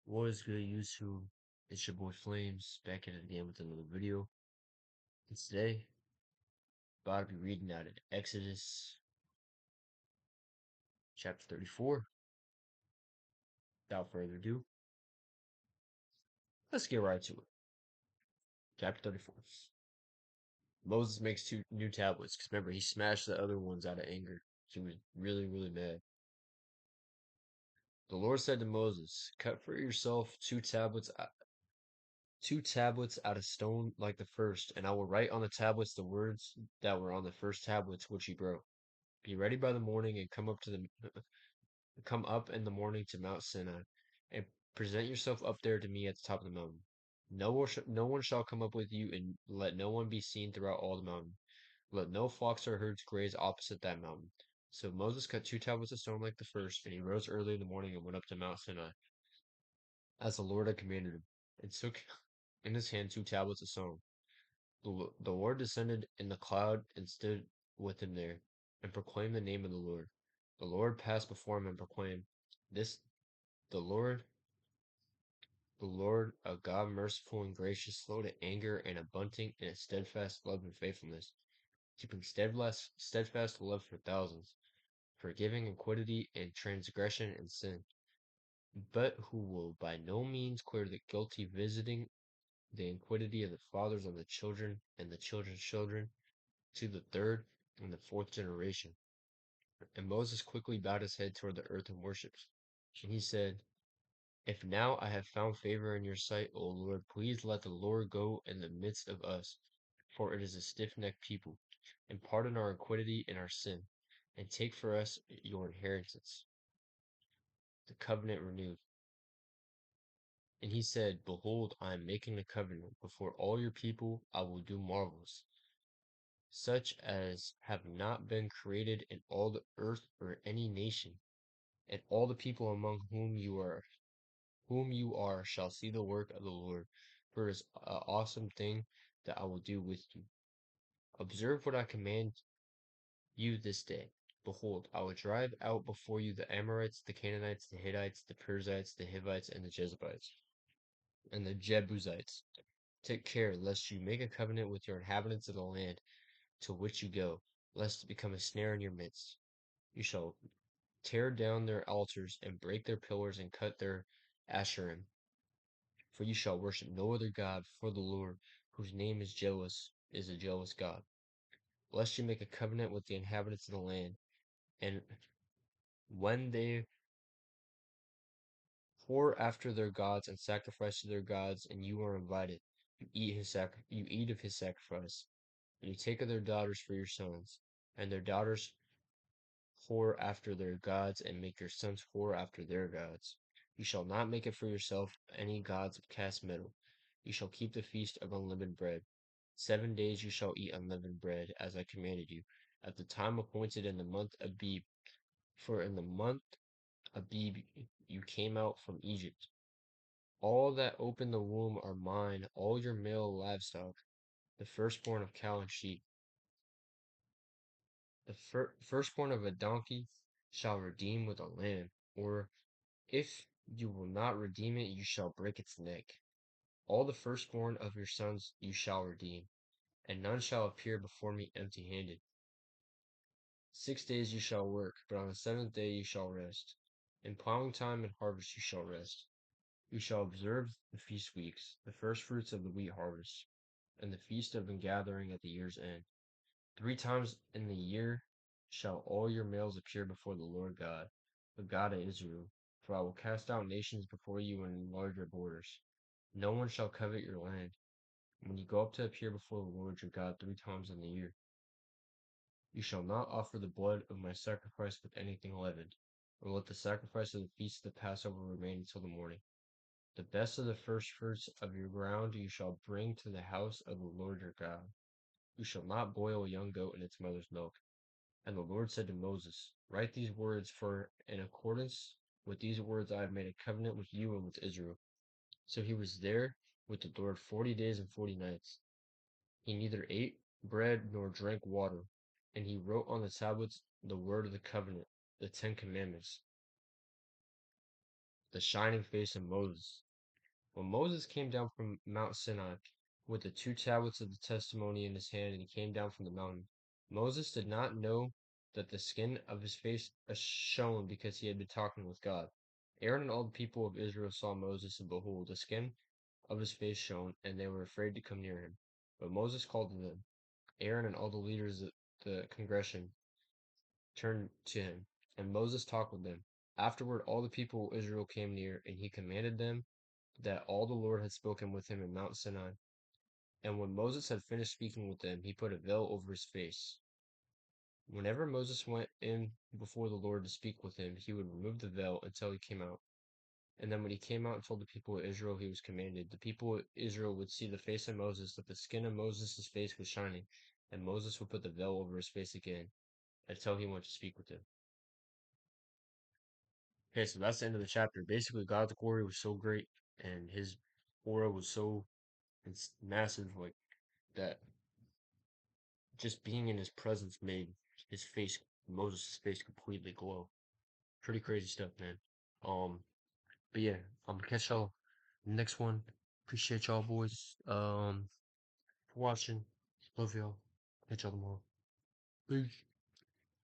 What is good, YouTube? It's your boy Flames back at it again with another video. And today, about to be reading out of Exodus chapter 34. Without further ado, let's get right to it. Chapter 34. Moses makes two new tablets because remember, he smashed the other ones out of anger. He was really, really mad. The Lord said to Moses, "Cut for yourself two tablets out of stone like the first, and I will write on the tablets the words that were on the first tablets which he broke. Be ready by the morning and come up in the morning to Mount Sinai, and present yourself up there to me at the top of the mountain. No one shall come up with you, and let no one be seen throughout all the mountain. Let no flocks or herds graze opposite that mountain." So Moses cut two tablets of stone like the first, and he rose early in the morning and went up to Mount Sinai, as the Lord had commanded him, and took in his hand two tablets of stone. The Lord descended in the cloud and stood with him there, and proclaimed the name of the Lord. The Lord passed before him and proclaimed, "This the Lord, the Lord, a God merciful and gracious, slow to anger, and abundant in a steadfast love and faithfulness, keeping steadfast love for thousands, forgiving iniquity and transgression and sin, but who will by no means clear the guilty, visiting the iniquity of the fathers on the children and the children's children, to the third and the fourth generation." And Moses quickly bowed his head toward the earth and worshipped. And he said, "If now I have found favor in your sight, O Lord, please let the Lord go in the midst of us, for it is a stiff-necked people, and pardon our iniquity and our sin, and take for us your inheritance." The covenant renewed. And he said, "Behold, I am making a covenant. Before all your people I will do marvels, such as have not been created in all the earth or any nation. And all the people among whom you are shall see the work of the Lord, for it is an awesome thing that I will do with you. Observe what I command you this day. Behold, I will drive out before you the Amorites, the Canaanites, the Hittites, the Perizzites, the Hivites, and the Jebusites, and the Jebusites. Take care lest you make a covenant with your inhabitants of the land to which you go, lest it become a snare in your midst. You shall tear down their altars and break their pillars and cut their Asherim. For you shall worship no other God before the Lord, whose name is a jealous God. Lest you make a covenant with the inhabitants of the land, and when they whore after their gods and sacrifice to their gods, and you are invited, you eat of his sacrifice, and you take of their daughters for your sons, and their daughters whore after their gods, and make your sons whore after their gods. You shall not make it for yourself any gods of cast metal. You shall keep the feast of unleavened bread. 7 days you shall eat unleavened bread, as I commanded you, at the time appointed in the month Abib. For in the month Abib you came out from Egypt. All that open the womb are mine, all your male livestock, the firstborn of cow and sheep. The firstborn of a donkey shall redeem with a lamb, or if you will not redeem it, you shall break its neck. All the firstborn of your sons you shall redeem, and none shall appear before me empty-handed. 6 days you shall work, but on the seventh day you shall rest. In plowing time and harvest you shall rest. You shall observe the feast weeks, the firstfruits of the wheat harvest, and the feast of ingathering at the year's end. 3 times in the year shall all your males appear before the Lord God, the God of Israel. For I will cast out nations before you and enlarge your borders. No one shall covet your land, when you go up to appear before the Lord your God 3 times in the year. You shall not offer the blood of my sacrifice with anything leavened, or let the sacrifice of the feast of the Passover remain until the morning. The best of the firstfruits of your ground you shall bring to the house of the Lord your God. You shall not boil a young goat in its mother's milk. And the Lord said to Moses, "Write these words, for in accordance with these words I have made a covenant with you and with Israel." So he was there with the Lord 40 days and 40 nights. He neither ate bread nor drank water, and he wrote on the tablets the word of the covenant, the 10 Commandments. the shining face of Moses. When Moses came down from Mount Sinai with the two tablets of the testimony in his hand, and he came down from the mountain, Moses did not know that the skin of his face shone because he had been talking with God. Aaron and all the people of Israel saw Moses, and behold, the skin of his face shone, and they were afraid to come near him. But Moses called to them. Aaron and all the leaders of the congregation turned to him, and Moses talked with them. Afterward, all the people of Israel came near, and he commanded them that all the Lord had spoken with him in Mount Sinai. And when Moses had finished speaking with them, he put a veil over his face. Whenever Moses went in before the Lord to speak with him, he would remove the veil until he came out. And then when he came out and told the people of Israel he was commanded, the people of Israel would see the face of Moses, that the skin of Moses' face was shining, and Moses would put the veil over his face again until he went to speak with him. Okay, so that's the end of the chapter. Basically, God's glory was so great, and his aura was so massive, like that. Just being in his presence made his face, Moses' face, completely glow. Pretty crazy stuff, man. Um, but yeah, I'm gonna catch y'all next one. Appreciate y'all, boys. For watching. Love y'all. Catch y'all tomorrow. Peace.